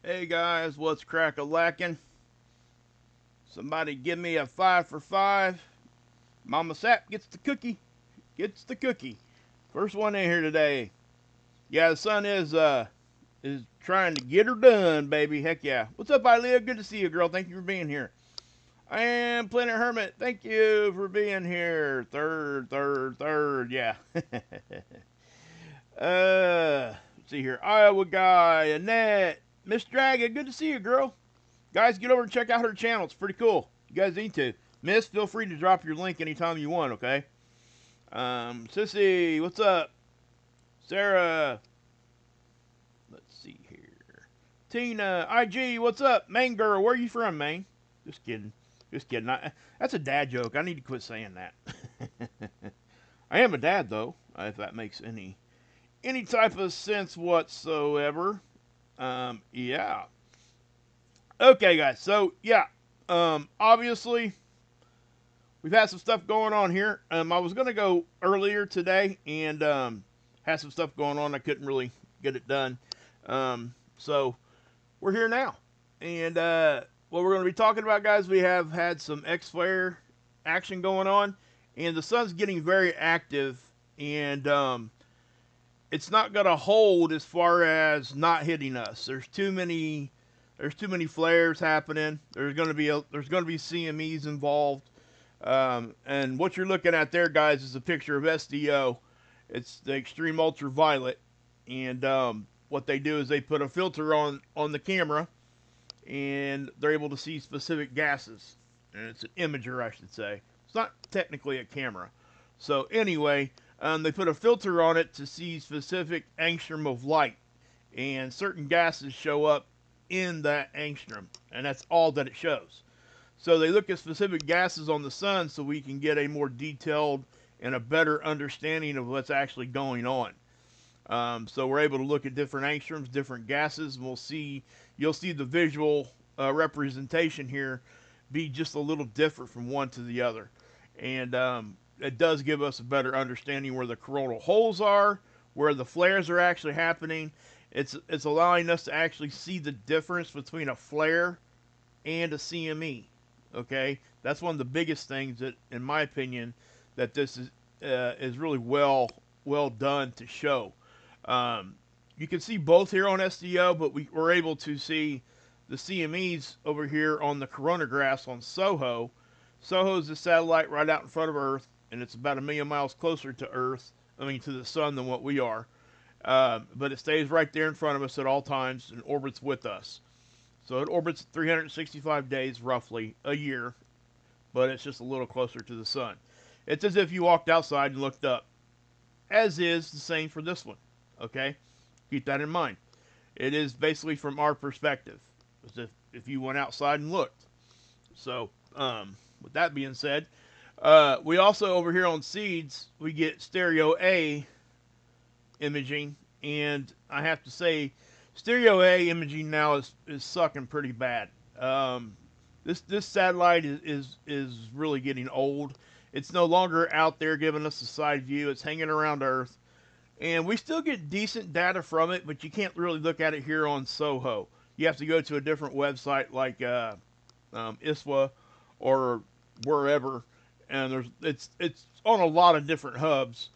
Hey guys, what's crack-a-lackin'? Somebody give me a 5 for 5. Mama Sap gets the cookie. Gets the cookie. First one in here today. Yeah, the sun is trying to get her done, baby. Heck yeah. What's up, Ilea? Good to see you, girl. Thank you for being here. I am Planet Hermit. Thank you for being here. Third. Yeah. Let's see here. Iowa guy, Annette, Miss Dragon. Good to see you, girl. Guys, get over and check out her channel. It's pretty cool. You guys need to. Miss, feel free to drop your link anytime you want, okay? Sissy, what's up? Sarah, let's see here. Tina, IG, what's up? Maine girl, where are you from, Maine? Just kidding. Just kidding. That's a dad joke. I need to quit saying that. I am a dad, though, if that makes any type of sense whatsoever. Yeah. Okay, guys. So, yeah. Obviously, we've had some stuff going on here. I was going to go earlier today and had some stuff going on. I couldn't really get it done. So, we're here now. And what we're going to be talking about, guys, we have had some X-flare action going on. And the sun's getting very active. And it's not going to hold as far as not hitting us. There's too many flares happening. There's going to be CMEs involved. And what you're looking at there, guys, is a picture of SDO. It's the extreme ultraviolet, and what they do is they put a filter on the camera, and they're able to see specific gases. And it's an imager, I should say. It's not technically a camera. So anyway, they put a filter on it to see specific angstrom of light, and certain gases show up in that angstrom, and that's all that it shows. So they look at specific gases on the sun so we can get a more detailed and a better understanding of what's actually going on. So we're able to look at different angstroms, different gases, and you'll see the visual representation here be just a little different from one to the other. And it does give us a better understanding where the coronal holes are, where the flares are actually happening. It's allowing us to actually see the difference between a flare and a CME. Okay, that's one of the biggest things that, in my opinion, that this is really well done to show. You can see both here on SDO, but we're able to see the CMEs over here on the coronagraphs on SOHO. SOHO is the satellite right out in front of Earth, and it's about 1,000,000 miles closer to Earth, to the sun than what we are. But it stays right there in front of us at all times and orbits with us. So it orbits 365 days, roughly, a year, but it's just a little closer to the sun. It's as if you walked outside and looked up, as is the same for this one, okay? Keep that in mind. It is basically from our perspective, as if you went outside and looked. So, with that being said, we also, over here on Seeds, we get stereo A imaging, and I have to say, stereo A imaging now is sucking pretty bad. This satellite is really getting old. It's no longer out there giving us a side view. It's hanging around Earth, and we still get decent data from it, but you can't really look at it here on SOHO. You have to go to a different website like ISWA or wherever, and it's on a lot of different hubs.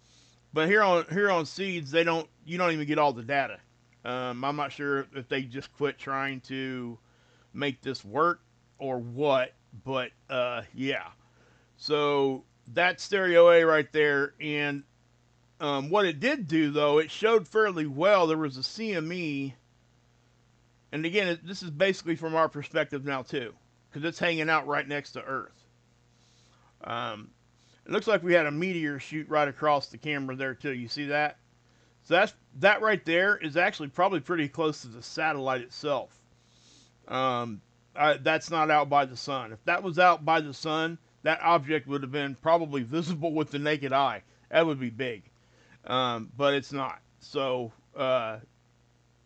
But here on Seeds, you don't even get all the data. I'm not sure if they just quit trying to make this work or what, but yeah. So that's stereo A right there, and what it did do, though, it showed fairly well. There was a CME, and again, this is basically from our perspective now too, because it's hanging out right next to Earth. It looks like we had a meteor shoot right across the camera there too. You see that? So that right there is actually probably pretty close to the satellite itself. That's not out by the sun. If that was out by the sun, that object would have been probably visible with the naked eye. That would be big. But it's not. So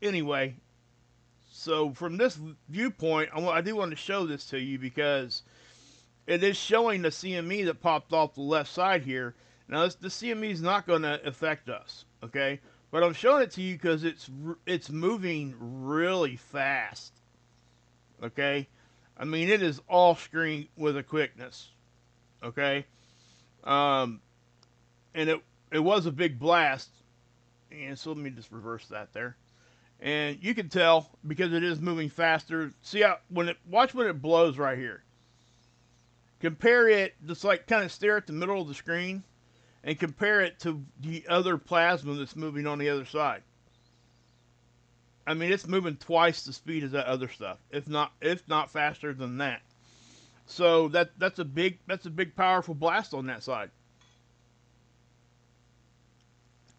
anyway, so from this viewpoint, I do want to show this to you because it is showing the CME that popped off the left side here. Now, the CME is not going to affect us, okay? But I'm showing it to you because it's moving really fast. Okay, I mean it is off screen with a quickness. Okay, um, and it was a big blast. And so let me just reverse that there. And you can tell because it is moving faster. See how watch when it blows right here. Compare it, just like kind of stare at the middle of the screen and compare it to the other plasma that's moving on the other side. I mean, it's moving twice the speed as that other stuff, if not faster than that. So that's a big powerful blast on that side.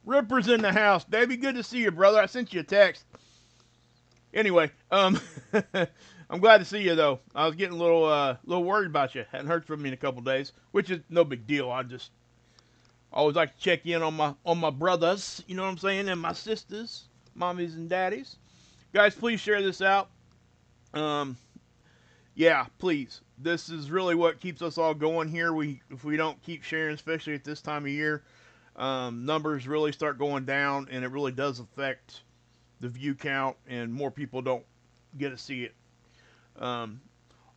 Ripper's in the house, baby. Good to see you, brother. I sent you a text. Anyway, I'm glad to see you though. I was getting a little worried about you. Hadn't heard from you in a couple days, which is no big deal. I just always like to check in on my brothers. You know what I'm saying, and my sisters, mommies and daddies. Guys, please share this out. Yeah, please. This is really what keeps us all going here. If we don't keep sharing, especially at this time of year, numbers really start going down, and it really does affect the view count, and more people don't get to see it.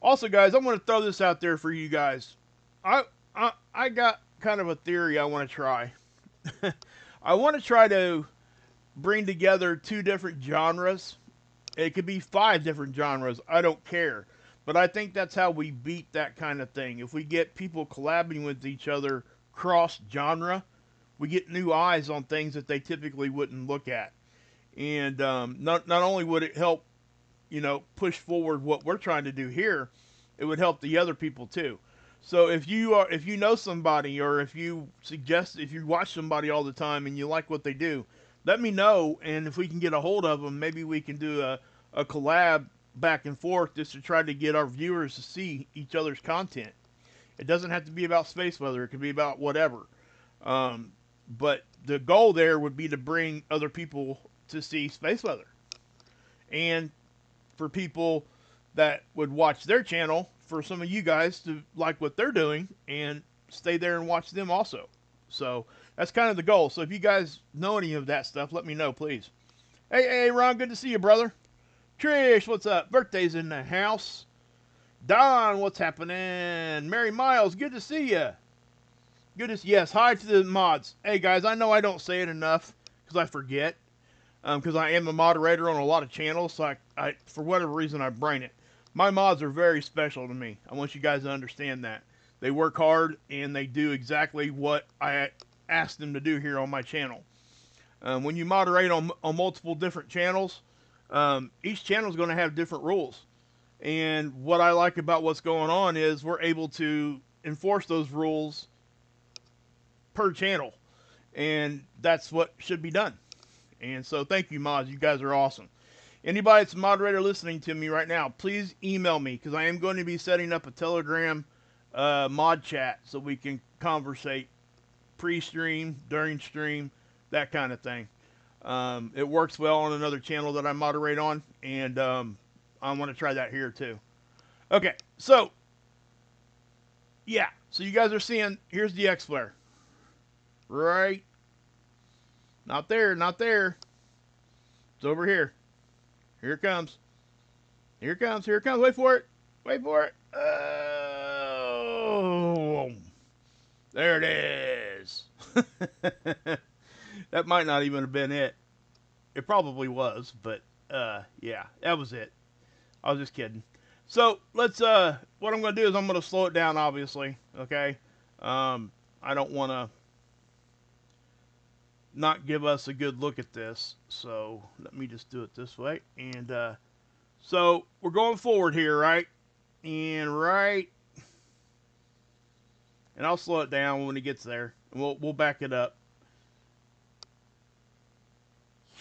Also, guys, I'm going to throw this out there for you guys. I got kind of a theory I want to try. I want to try to bring together 2 different genres. It could be 5 different genres. I don't care. But I think that's how we beat that kind of thing. If we get people collabing with each other cross-genre, we get new eyes on things that they typically wouldn't look at. And not only would it help, push forward what we're trying to do here, it would help the other people too. So if you know somebody, or if you watch somebody all the time and you like what they do, let me know. And if we can get a hold of them, maybe we can do a collab back and forth just to try to get our viewers to see each other's content. It doesn't have to be about space weather. It could be about whatever. But the goal there would be to bring other people to see space weather. And for people that would watch their channel, for some of you guys to like what they're doing and stay there and watch them also. So that's kind of the goal. So if you guys know any of that stuff, let me know, please. Hey, Ron, good to see you, brother. Trish, what's up? Birthday's in the house. Don, what's happening? Mary Miles, good to see you. Yes, hi to the mods. Hey, guys, I know I don't say it enough because I forget. Because I am a moderator on a lot of channels, so I for whatever reason, I brain it. My mods are very special to me. I want you guys to understand that. They work hard, and they do exactly what I ask them to do here on my channel. When you moderate on multiple different channels, each channel is going to have different rules. And what I like about what's going on is we're able to enforce those rules per channel. And that's what should be done. And so thank you, mods. You guys are awesome. Anybody that's a moderator listening to me right now, please email me, because I am going to be setting up a Telegram mod chat so we can conversate pre-stream, during stream, that kind of thing. It works well on another channel that I moderate on, and I want to try that here too. Okay, so yeah, so you guys are seeing, here's the X-Flare. Right? Not there, not there. It's over here. Here it comes. Here it comes, here it comes. Wait for it. Wait for it. Oh, there it is. That might not even have been it. It probably was, but yeah, that was it. I was just kidding. So let's what I'm gonna do is I'm gonna slow it down, obviously. Okay. I don't wanna not give us a good look at this, so let me just do it this way. And so we're going forward here, right? And I'll slow it down when it gets there, and we'll back it up.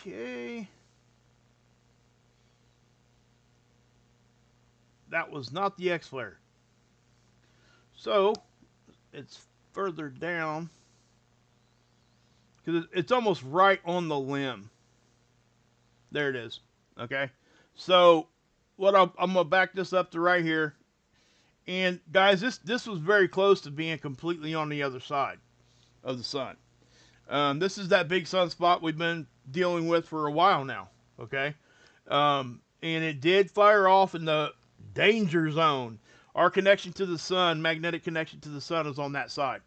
Okay. That was not the X-Flare. So it's further down, because it's almost right on the limb. There it is. Okay. So what I'm gonna back this up to right here, and guys, this was very close to being completely on the other side of the sun. This is that big sunspot we've been dealing with for a while now. Okay, and it did fire off in the danger zone. Our connection to the sun, magnetic connection to the sun, is on that side.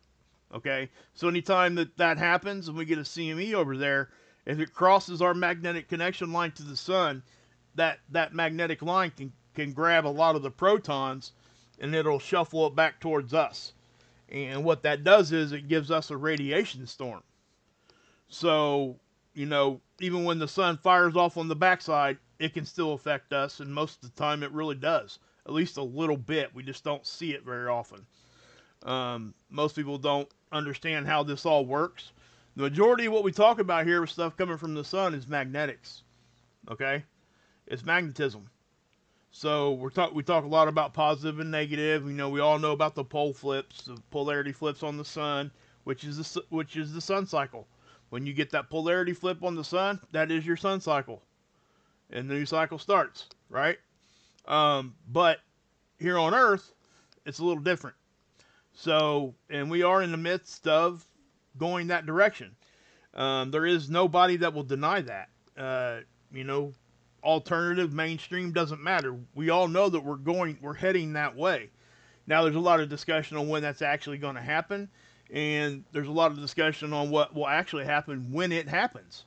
Okay, so anytime that happens and we get a CME over there, if it crosses our magnetic connection line to the sun, that magnetic line can grab a lot of the protons and it'll shuffle it back towards us. And what that does is it gives us a radiation storm. So, even when the sun fires off on the backside, it can still affect us, and most of the time it really does. At least a little bit. We just don't see it very often. Most people don't understand how this all works. The majority of what we talk about here with stuff coming from the sun is magnetics. Okay? It's magnetism. So we talk a lot about positive and negative. We all know about the pole flips, the polarity flips on the sun, which is the sun cycle. When you get that polarity flip on the sun, that is your sun cycle, and the new cycle starts, right? But here on Earth, it's a little different. So, and we are in the midst of going that direction. There is nobody that will deny that. Alternative, mainstream, doesn't matter. We all know that we're heading that way. Now, there's a lot of discussion on when that's actually going to happen, and there's a lot of discussion on what will actually happen when it happens.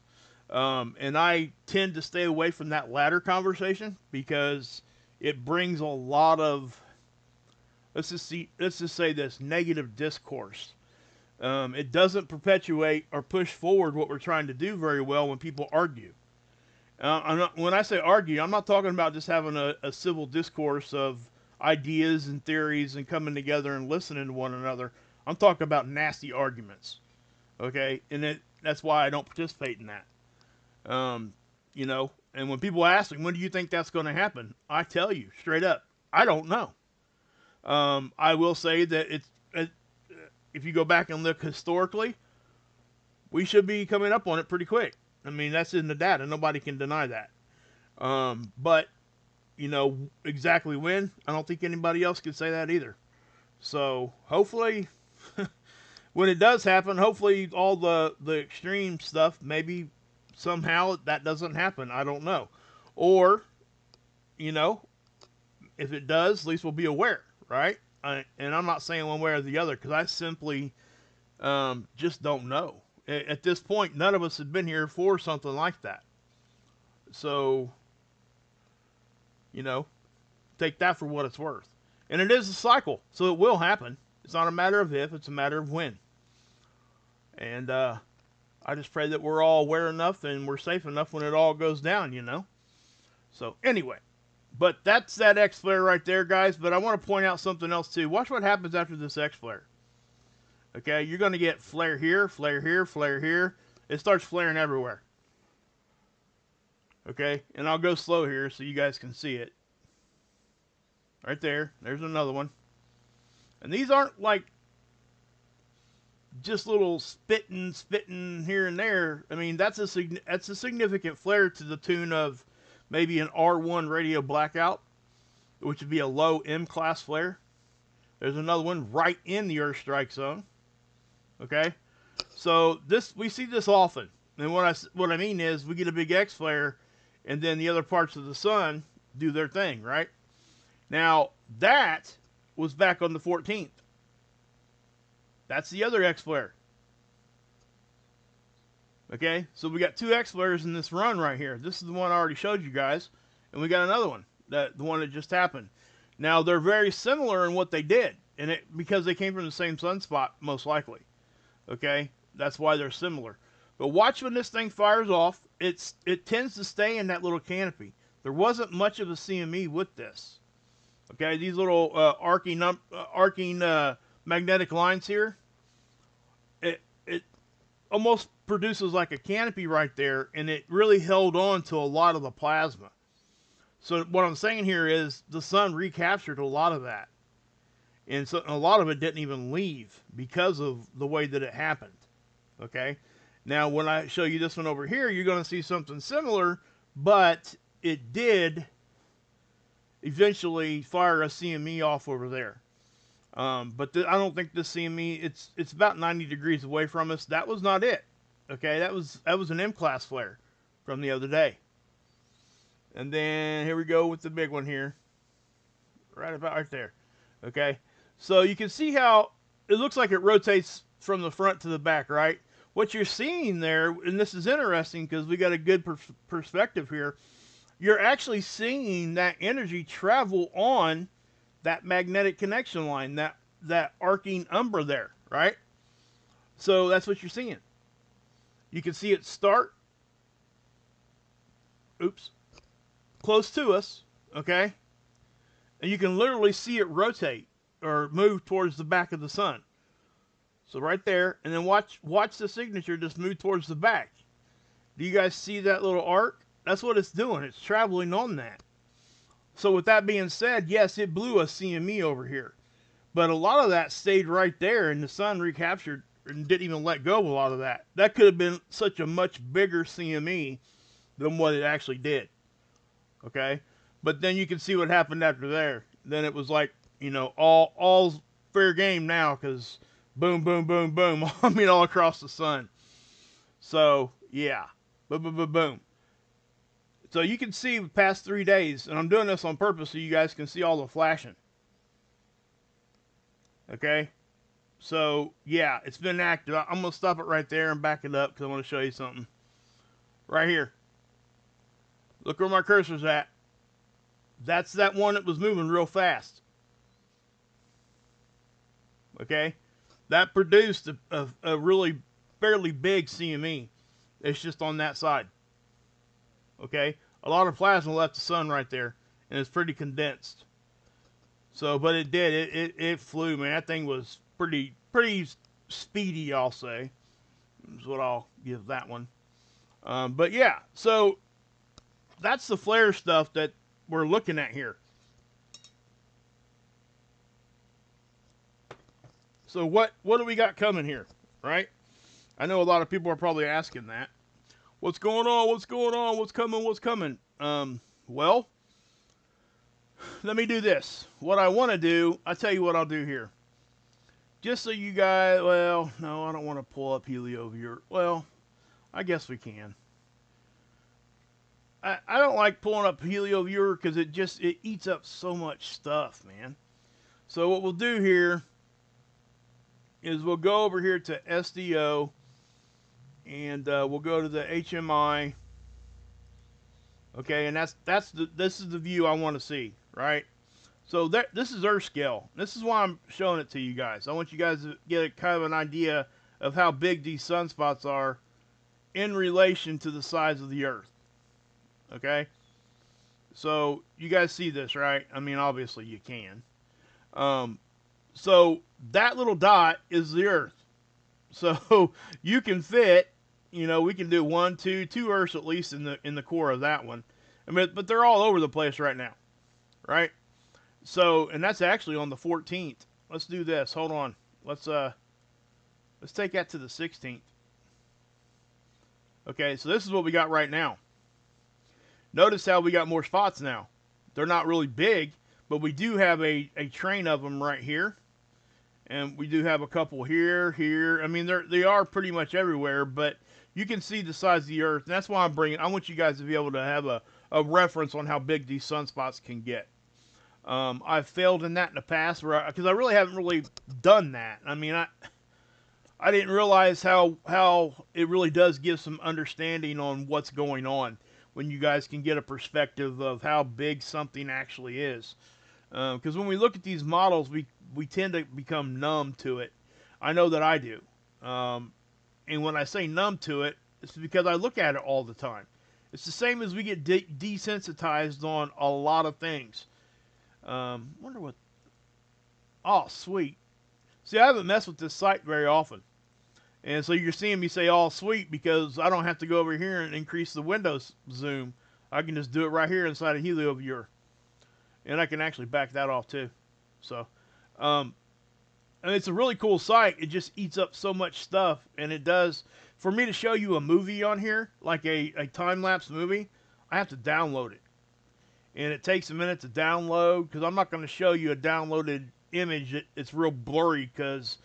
And I tend to stay away from that latter conversation because it brings a lot of, let's just say this, negative discourse. It doesn't perpetuate or push forward what we're trying to do very well when people argue. When I say argue, I'm not talking about just having a civil discourse of ideas and theories and coming together and listening to one another. I'm talking about nasty arguments. Okay? And that's why I don't participate in that. And when people ask me, when do you think that's going to happen? I tell you straight up, I don't know. I will say that if you go back and look historically, we should be coming up on it pretty quick. I mean, that's in the data. Nobody can deny that. But, exactly when, I don't think anybody else can say that either. So, hopefully, when it does happen, hopefully all the extreme stuff, maybe somehow that doesn't happen. I don't know. Or, if it does, at least we'll be aware, right? And I'm not saying one way or the other because I simply just don't know. At this point, none of us have been here for something like that. So, take that for what it's worth. And it is a cycle, so it will happen. It's not a matter of if, it's a matter of when. And I just pray that we're all aware enough and we're safe enough when it all goes down, So, anyway. But that's that X flare right there, guys. But I want to point out something else, too. Watch what happens after this X flare. Okay, you're going to get flare here, flare here, flare here. It starts flaring everywhere. Okay, and I'll go slow here so you guys can see it. Right there. There's another one. And these aren't like just little spitting here and there. I mean, that's a significant flare to the tune of maybe an R1 radio blackout, which would be a low M class flare. There's another one right in the Earth strike zone. Okay, so we see this often, and what I mean is we get a big X flare, and then the other parts of the sun do their thing, right? Now that was back on the 14th. That's the other X flare. Okay, so we got two X flares in this run right here. This is the one I already showed you guys, and we got another one, the one that just happened. Now they're very similar in what they did, and because they came from the same sunspot, most likely. Okay, that's why they're similar. But watch when this thing fires off. It tends to stay in that little canopy. There wasn't much of a CME with this. Okay, these little arcing magnetic lines here. It almost produces like a canopy right there, and it really held on to a lot of the plasma. So what I'm saying here is the sun recaptured a lot of that. And so a lot of it didn't even leave because of the way that it happened. Okay? Now, when I show you this one over here, you're going to see something similar, but it did eventually fire a CME off over there. But I don't think this CME, it's about 90 degrees away from us. That was not it. Okay? That was an M-class flare. from the other day. And then here we go with the big one here. Right about right there. Okay. So you can see how it looks like it rotates from the front to the back, right? What you're seeing there, and this is interesting because we got a good perspective here, you're actually seeing that energy travel on that magnetic connection line, that arcing umbra there, right? So that's what you're seeing. You can see it start, oops, close to us, okay? And you can literally see it rotate or move towards the back of the sun. So right there, and then watch the signature just move towards the back. Do you guys see that little arc? That's what it's doing. It's traveling on that. So with that being said, yes, it blew a CME over here. But a lot of that stayed right there, and the sun recaptured and didn't even let go of a lot of that. That could have been such a much bigger CME than what it actually did. Okay? But then you can see what happened after there. Then it was like, you know, all's fair game now, because boom, boom, boom, boom. I mean, all across the sun. So, yeah. Boom, boom, boom, boom. So you can see the past 3 days, and I'm doing this on purpose so you guys can see all the flashing. Okay? So, yeah, it's been active. I'm going to stop it right there and back it up because I want to show you something. Right here. Look where my cursor's at. That's that one that was moving real fast. Okay? That produced a really fairly big CME. It's just on that side. Okay? A lot of plasma left the sun right there, and it's pretty condensed. So, but it did. It flew, man. That thing was pretty speedy, I'll say. Is what I'll give that one. But yeah, so that's the flare stuff that we're looking at here. So what do we got coming here, right? I know a lot of people are probably asking that. What's going on? What's going on? What's coming? What's coming? Well, let me do this. What I want to do, I'll tell you what I'll do here. Just so you guys, well, no, I don't want to pull up HelioViewer. Well, I guess we can. I don't like pulling up HelioViewer because it eats up so much stuff, man. So what we'll do here is we'll go over here to SDO, and we'll go to the HMI. Okay, and this is the view I want to see, right? So this is Earth scale. This is why I'm showing it to you guys. I want you guys to get a kind of an idea of how big these sunspots are in relation to the size of the Earth. Okay? So you guys see this, right? I mean, obviously you can. So that little dot is the Earth. So you can fit, you know, we can do two Earths at least in the core of that one. I mean, but they're all over the place right now, right? So, and that's actually on the 14th. Let's do this. Hold on. Let's take that to the 16th. Okay, so this is what we got right now. Notice how we got more spots now. They're not really big, but we do have a train of them right here. And we do have a couple here. I mean, they are pretty much everywhere, but you can see the size of the Earth. And that's why I want you guys to be able to have a reference on how big these sunspots can get. I've failed in that in the past because I really haven't really done that. I mean, I didn't realize how it really does give some understanding on what's going on when you guys can get a perspective of how big something actually is. Because when we look at these models, we tend to become numb to it. I know that I do. And when I say numb to it, it's because I look at it all the time. It's the same as we get desensitized on a lot of things. Wonder what... Oh, sweet. See, I haven't messed with this site very often. And so you're seeing me say all sweet because I don't have to go over here and increase the Windows zoom. I can just do it right here inside of HelioViewer. And I can actually back that off too. So, and it's a really cool site. It just eats up so much stuff. And it does, for me to show you a movie on here, like a time-lapse movie, I have to download it. And it takes a minute to download because I'm not going to show you a downloaded image. It's real blurry because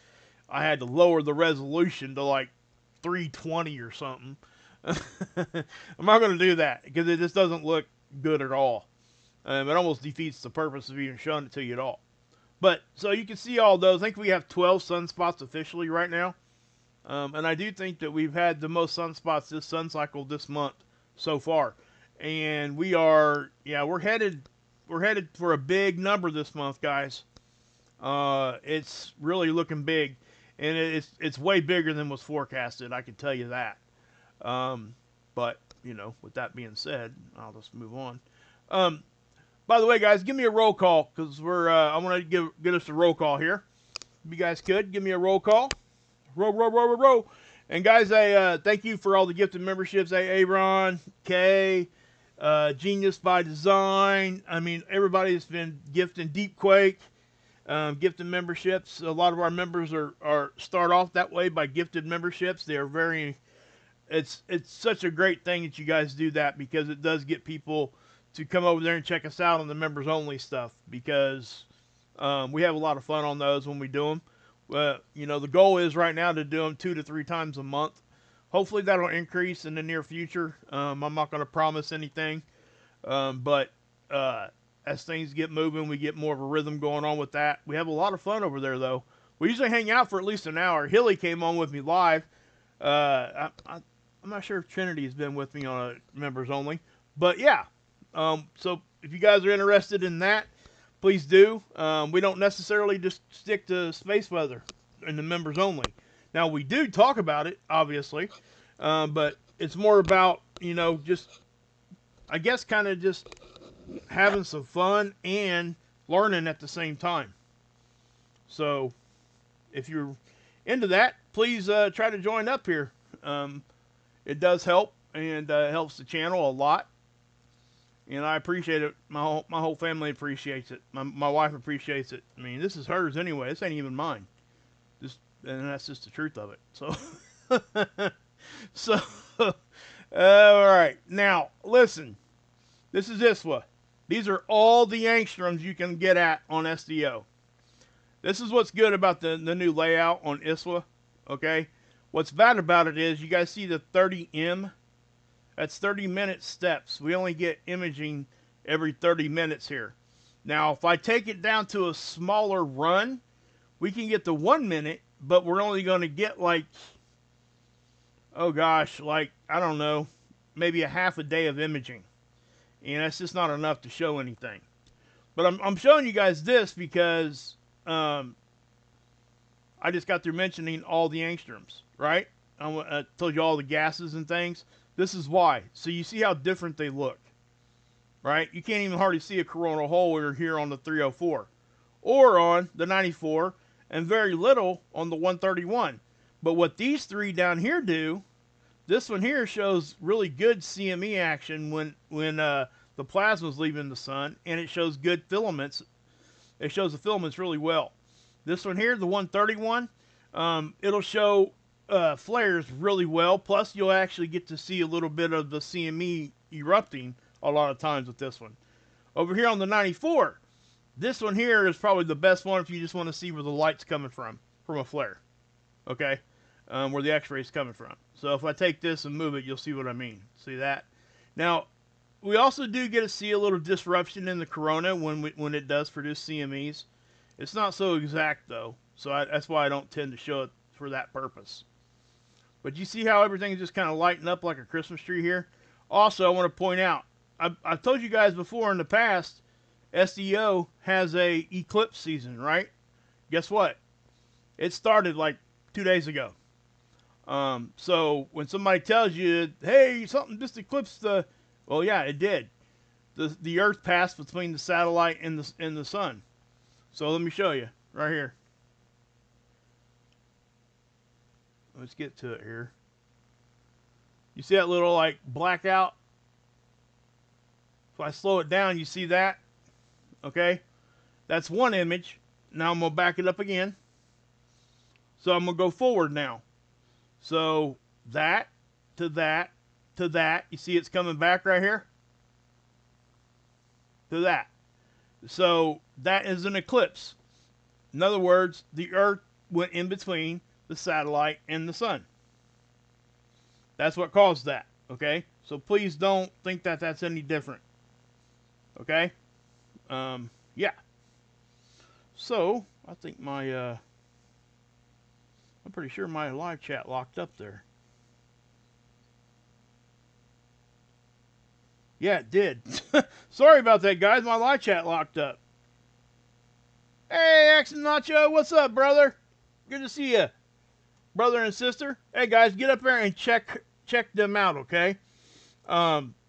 I had to lower the resolution to like 320 or something. I'm not going to do that because it just doesn't look good at all. It almost defeats the purpose of even showing it to you at all. But so you can see all those. I think we have 12 sunspots officially right now. And I do think that we've had the most sunspots this sun cycle this month so far. And we're headed for a big number this month, guys. It's really looking big, and it's way bigger than was forecasted. I can tell you that. But with that being said, I'll just move on. By the way, guys, give me a roll call because I want to get us a roll call here. If you guys could give me a roll call, roll. And guys, I thank you for all the gifted memberships. Hey, Aaron, Kay, Genius by Design. I mean, everybody's been gifting Deep Quake. Gifted memberships. A lot of our members are start off that way by gifted memberships. They are very. It's such a great thing that you guys do that because it does get people to come over there and check us out on the members only stuff because we have a lot of fun on those when we do them. The goal is right now to do them 2 to 3 times a month. Hopefully that'll increase in the near future. I'm not going to promise anything, but as things get moving, we get more of a rhythm going on with that. We have a lot of fun over there, though. We usually hang out for at least an hour. Hilly came on with me live. I'm not sure if Trinity has been with me on a members only, but yeah. So if you guys are interested in that, please do. We don't necessarily just stick to space weather in the members only. Now we do talk about it, obviously, but it's more about just I guess kind of just having some fun and learning at the same time. So if you're into that, please try to join up here. It does help and helps the channel a lot. And I appreciate it. My whole family appreciates it. My wife appreciates it. I mean, this is hers anyway. This ain't even mine. And that's just the truth of it. So, all right. Now, listen. This is ISWA. These are all the angstroms you can get at on SDO. This is what's good about the new layout on ISWA. Okay? What's bad about it is you guys see the 30M? That's 30-minute steps. We only get imaging every 30 minutes here. Now, if I take it down to a smaller run, we can get to 1 minute, but we're only going to get like, oh gosh, like, I don't know, maybe a half a day of imaging. And that's just not enough to show anything. But I'm showing you guys this because I just got through mentioning all the angstroms, right? I told you all the gases and things. This is why. So you see how different they look, right? You can't even hardly see a coronal hole over here on the 304 or on the 94 and very little on the 131. But what these three down here do, this one here shows really good CME action when the plasma's leaving the sun, and it shows good filaments. It shows the filaments really well. This one here, the 131, it'll show flares really well. Plus, you'll actually get to see a little bit of the CME erupting a lot of times with this one. Over here on the 94, this one here is probably the best one if you just want to see where the light's coming from a flare. Okay? Where the X-ray's coming from. So if I take this and move it, you'll see what I mean. See that? Now, we also do get to see a little disruption in the corona when it does produce CMEs. It's not so exact, though. So that's why I don't tend to show it for that purpose. But you see how everything's just kind of lighting up like a Christmas tree here? Also, I want to point out, I've told you guys before in the past, SDO has a eclipse season, right? Guess what? It started like 2 days ago. So when somebody tells you, hey, something just eclipsed the, well, yeah, it did. The Earth passed between the satellite and the sun. So let me show you right here. Let's get to it here. You see that little like blackout? If I slow it down, you see that? Okay? That's one image. Now I'm going to back it up again. So I'm going to go forward now. So that to that to that. You see it's coming back right here? To that. So that is an eclipse. In other words, the Earth went in between the satellite and the sun. That's what caused that. Okay, so please don't think that that's any different. Okay, yeah. So I think my I'm pretty sure my live chat locked up there. Yeah, it did. Sorry about that, guys. My live chat locked up. Hey, Axel Nacho, what's up, brother? Good to see you, brother and sister. Hey, guys, get up there and check them out, okay?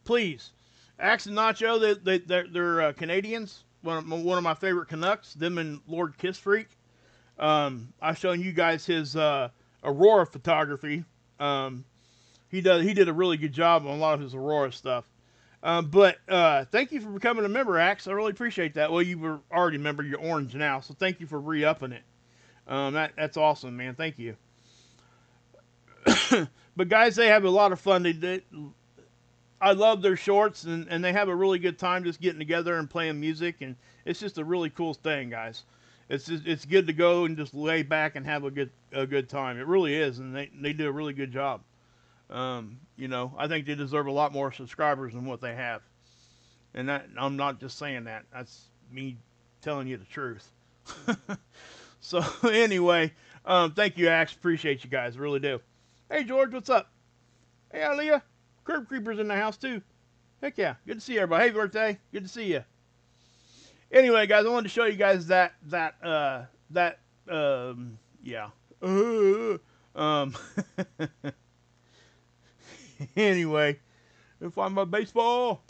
Please. Axe and Nacho, they're Canadians. One of my favorite Canucks. Them and Lord Kiss Freak. I've shown you guys his Aurora photography. Um, he did a really good job on a lot of his Aurora stuff. But thank you for becoming a member, Axe. I really appreciate that. Well, you were already a member. You're orange now, so thank you for re-upping it. That's awesome, man. Thank you. But guys, they have a lot of fun. I love their shorts, and they have a really good time just getting together and playing music, and it's just a really cool thing, guys. It's good to go and just lay back and have a good time. It really is, and they do a really good job. I think they deserve a lot more subscribers than what they have, and that I'm not just saying that. That's me telling you the truth. So anyway, thank you, Axe. Appreciate you guys, really do. Hey George, what's up? Hey Aaliyah, Curb Creeper's in the house too. Heck yeah, good to see everybody. Hey birthday, good to see you. Anyway, guys, I wanted to show you guys yeah. Um, anyway, find my baseball.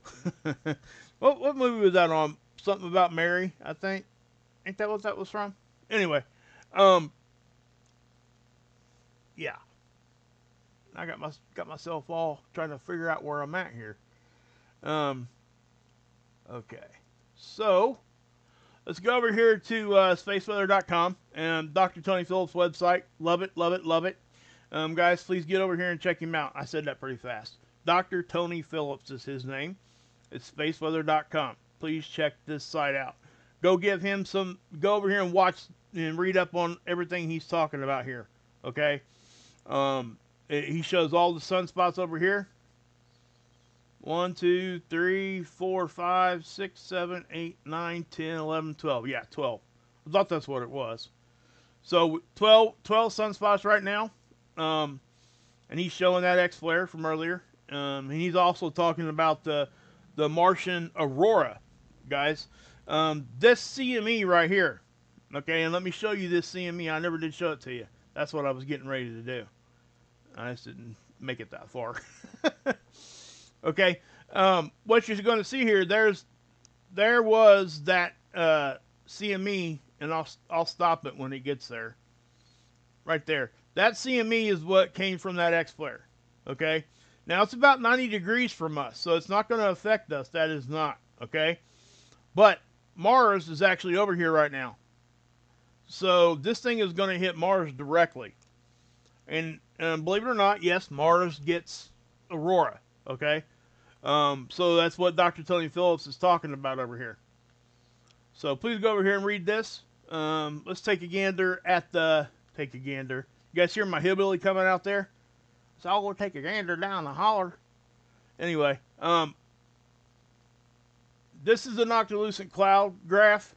What movie was that on? Something about Mary, I think. Ain't that what that was from? Anyway, um, yeah. I got myself all trying to figure out where I'm at here. Um, okay. So let's go over here to spaceweather.com and Dr. Tony Phillips' website. Love it, love it, love it. Guys, please get over here and check him out. I said that pretty fast. Dr. Tony Phillips is his name. It's spaceweather.com. Please check this site out. Go over here and watch and read up on everything he's talking about here. Okay? He shows all the sunspots over here. 1, 2, 3, 4, 5, 6, 7, 8, 9, 10, 11, 12. Yeah, 12. I thought that's what it was. So 12 sunspots right now. And he's showing that X flare from earlier. And he's also talking about the Martian aurora, guys. This CME right here. Okay, and let me show you this CME. I never did show it to you. That's what I was getting ready to do. I just didn't make it that far. Okay, what you're going to see here, there was that CME, and I'll stop it when it gets there. Right there. That CME is what came from that X flare. Okay, now it's about 90 degrees from us, so it's not going to affect us. That is not. Okay, but Mars is actually over here right now, so this thing is going to hit Mars directly. And believe it or not, yes, Mars gets aurora. Okay, so that's what Dr. Tony Phillips is talking about over here. So please go over here and read this. Let's take a gander at the take a gander. You guys hear my hillbilly coming out there? So I'll go take a gander down the holler. Anyway, this is a noctilucent cloud graph.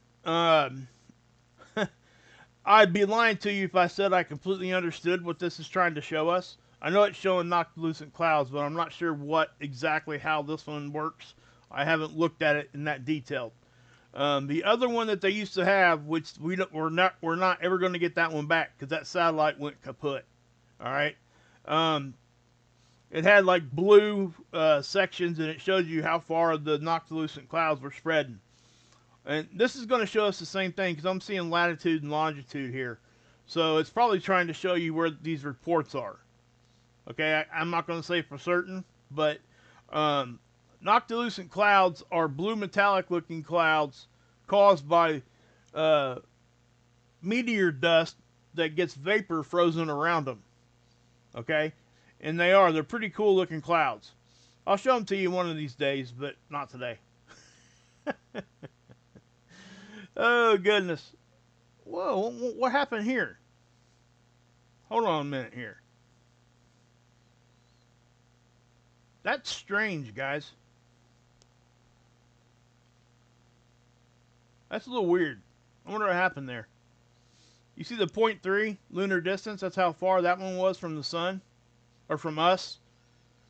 I'd be lying to you if I said I completely understood what this is trying to show us. I know it's showing noctilucent clouds, but I'm not sure what exactly how this one works. I haven't looked at it in that detail. The other one that they used to have, which we're not ever going to get that one back because that satellite went kaput. All right. It had like blue sections, and it shows you how far the noctilucent clouds were spreading. And this is going to show us the same thing because I'm seeing latitude and longitude here. So it's probably trying to show you where these reports are. Okay, I'm not going to say for certain, but noctilucent clouds are blue metallic looking clouds caused by meteor dust that gets vapor frozen around them. Okay, and they're pretty cool looking clouds. I'll show them to you one of these days, but not today. Oh, goodness. Whoa, what happened here? Hold on a minute here. That's strange, guys. That's a little weird. I wonder what happened there. You see the 0.3 lunar distance? That's how far that one was from the sun, or from us.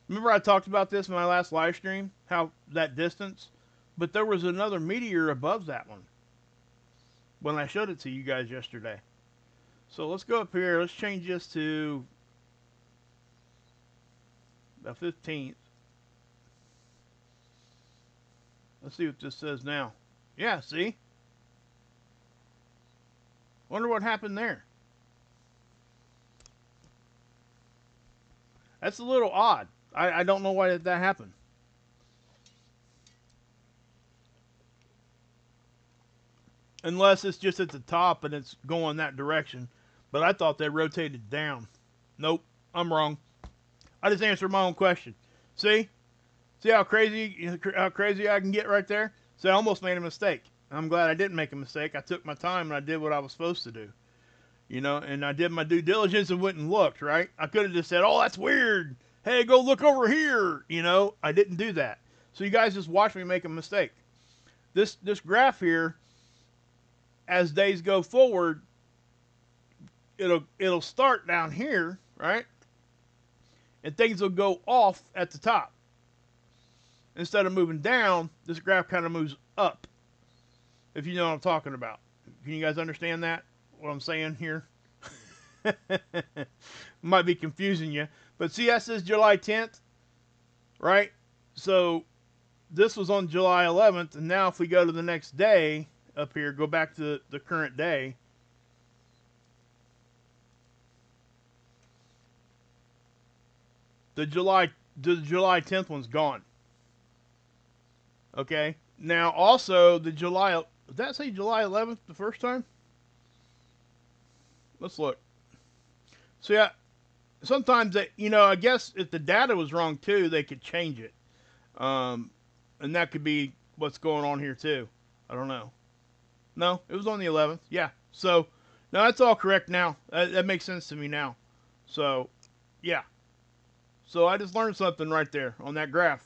Remember I talked about this in my last live stream, how that distance? But there was another meteor above that one when I showed it to you guys yesterday. So let's go up here. Let's change this to the 15th. Let's see what this says now. Yeah, see? Wonder what happened there. That's a little odd. I don't know why that happened. Unless it's just at the top and it's going that direction. But I thought they rotated down. Nope, I'm wrong. I just answered my own question. See? See how crazy I can get right there? So I almost made a mistake. I'm glad I didn't make a mistake. I took my time and I did what I was supposed to do. You know, and I did my due diligence and went and looked, right? I could have just said, oh, that's weird. Hey, go look over here. You know, I didn't do that. So you guys just watch me make a mistake. This graph here, as days go forward, it'll start down here, right? And things will go off at the top. Instead of moving down, this graph kind of moves up. If you know what I'm talking about. Can you guys understand that? What I'm saying here? Might be confusing you. But see, that says July 10th, right? So this was on July 11th, and now if we go to the next day up here, go back to the current day, the July 10th one's gone. Okay. Now also the July, did that say July 11th the first time? Let's look. So yeah, sometimes they, you know, I guess if the data was wrong too, they could change it. And that could be what's going on here too. I don't know. No, it was on the 11th. Yeah. So, no, that's all correct now. That makes sense to me now. So, yeah. So I just learned something right there on that graph.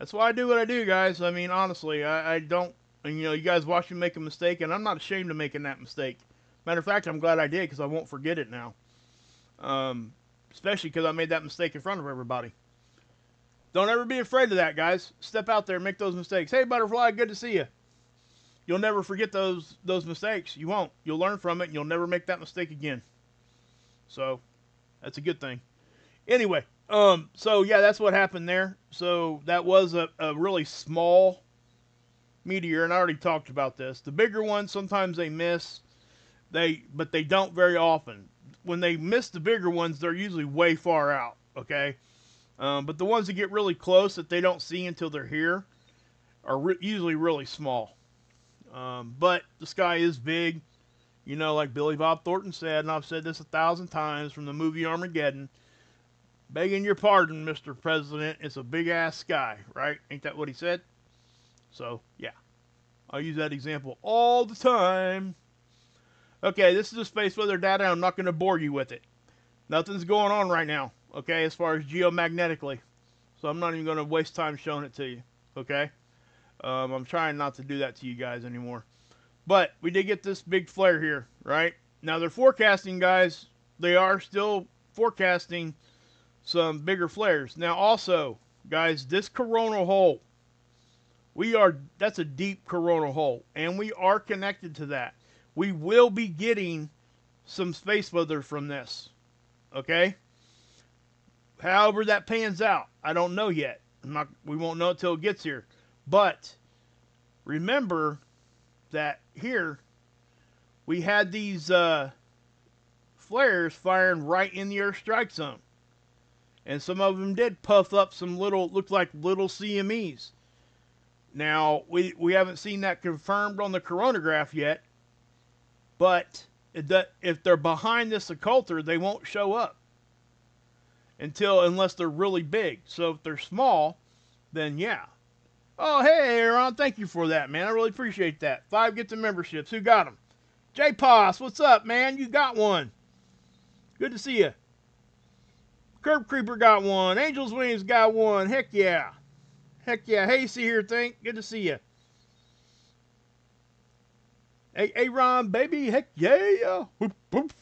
That's why I do what I do, guys. I mean, honestly, I don't, and you know, you guys watch me make a mistake, and I'm not ashamed of making that mistake. Matter of fact, I'm glad I did, because I won't forget it now. Especially because I made that mistake in front of everybody. Don't ever be afraid of that, guys. Step out there and make those mistakes. Hey, Butterfly, good to see you. You'll never forget those mistakes. You won't. You'll learn from it, and you'll never make that mistake again. So, that's a good thing. Anyway, so yeah, that's what happened there. So that was a really small meteor, and I already talked about this. The bigger ones, sometimes they miss, but they don't very often. When they miss the bigger ones, they're usually way far out, okay? But the ones that get really close that they don't see until they're here are usually really small. But the sky is big, you know, like Billy Bob Thornton said, and I've said this 1,000 times from the movie Armageddon. Begging your pardon, Mr. President, it's a big-ass sky, right? Ain't that what he said? So, yeah. I'll use that example all the time. Okay, this is the space weather data. I'm not going to bore you with it. Nothing's going on right now, okay, as far as geomagnetically. So I'm not even going to waste time showing it to you, okay? I'm trying not to do that to you guys anymore. But we did get this big flare here, right? Now, they're forecasting, guys. They are still forecasting some bigger flares. Now also, guys, this coronal hole, that's a deep coronal hole, and we are connected to that. We will be getting some space weather from this, okay? However that pans out, I don't know yet. We won't know until it gets here. But remember that here we had these flares firing right in the Earth strike zone. And some of them did puff up some looked like little CMEs. Now, we haven't seen that confirmed on the coronagraph yet, but if they're behind this occulter, they won't show up unless they're really big. So if they're small, then yeah. Oh, hey, Aaron, thank you for that, man. I really appreciate that. 5 get the memberships. Who got them? J-Poss, what's up, man? You got one. Good to see you. Curb Creeper got one. Angel's Wings got one. Heck yeah. Heck yeah. Hey, see here, Think. Good to see you. Hey, Ron, baby. Heck yeah. Whoop, whoop.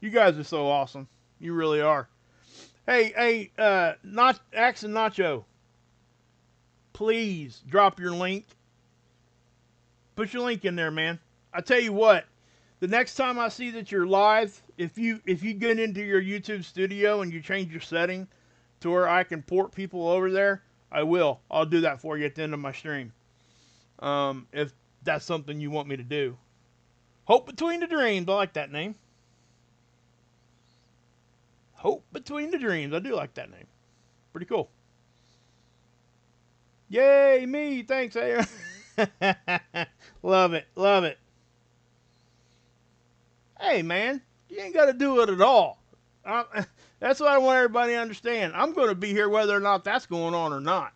You guys are so awesome. You really are. Hey, Axe and Nacho, please drop your link. Put your link in there, man. I tell you what, the next time I see that you're live, if you get into your YouTube studio and you change your setting to where I can port people over there, I will. I'll do that for you at the end of my stream. If that's something you want me to do. Hope Between the Dreams. I like that name. Hope Between the Dreams. I do like that name. Pretty cool. Yay, me. Thanks, Aaron. Love it. Love it. Hey, man. You ain't got to do it at all. That's what I want everybody to understand. I'm going to be here whether or not that's going on or not.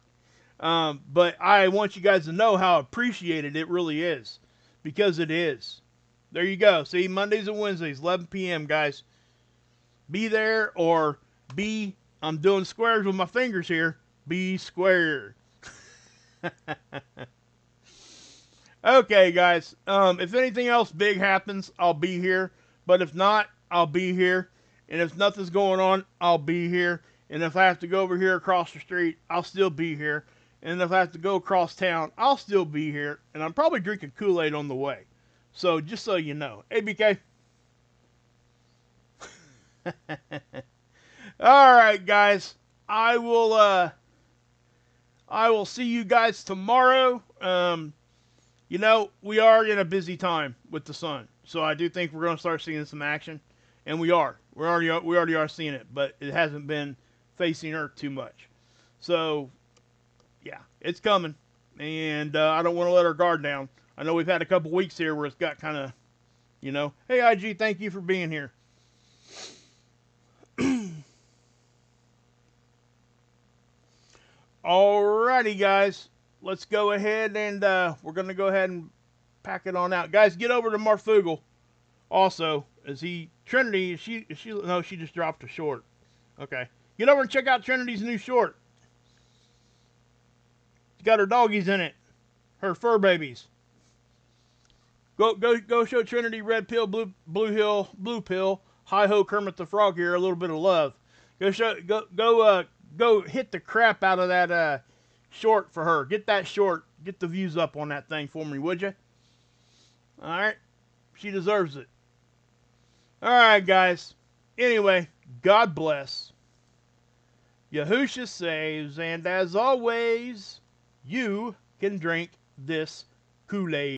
But I want you guys to know how appreciated it really is. Because it is. There you go. See, Mondays and Wednesdays, 11 p.m., guys. Be there or be, I'm doing squares with my fingers here, be square. Okay, guys. If anything else big happens, I'll be here. But if not, I'll be here. And if nothing's going on, I'll be here. And if I have to go over here across the street, I'll still be here. And if I have to go across town, I'll still be here. And I'm probably drinking Kool-Aid on the way. So, just so you know. Hey, BK. Alright, guys. I will see you guys tomorrow. You know, we are in a busy time with the sun. So I do think we're going to start seeing some action. And we are. We already are seeing it. But it hasn't been facing Earth too much. So, yeah. It's coming. And I don't want to let our guard down. I know we've had a couple weeks here where it's got kind of, you know. Hey, IG, thank you for being here. Alrighty, guys. Let's go ahead and we're going to go ahead and pack it on out. Guys, get over to Marfugel. Also, Trinity, no, she just dropped a short. Okay. Get over and check out Trinity's new short. She's got her doggies in it. Her fur babies. Go show Trinity Red Pill, Blue Pill, Hi Ho Kermit the Frog here a little bit of love. Go hit the crap out of that short for her. Get that short. Get the views up on that thing for me, would you? Alright. She deserves it. Alright, guys. Anyway, God bless. Yahusha saves. And as always, you can drink this Kool-Aid.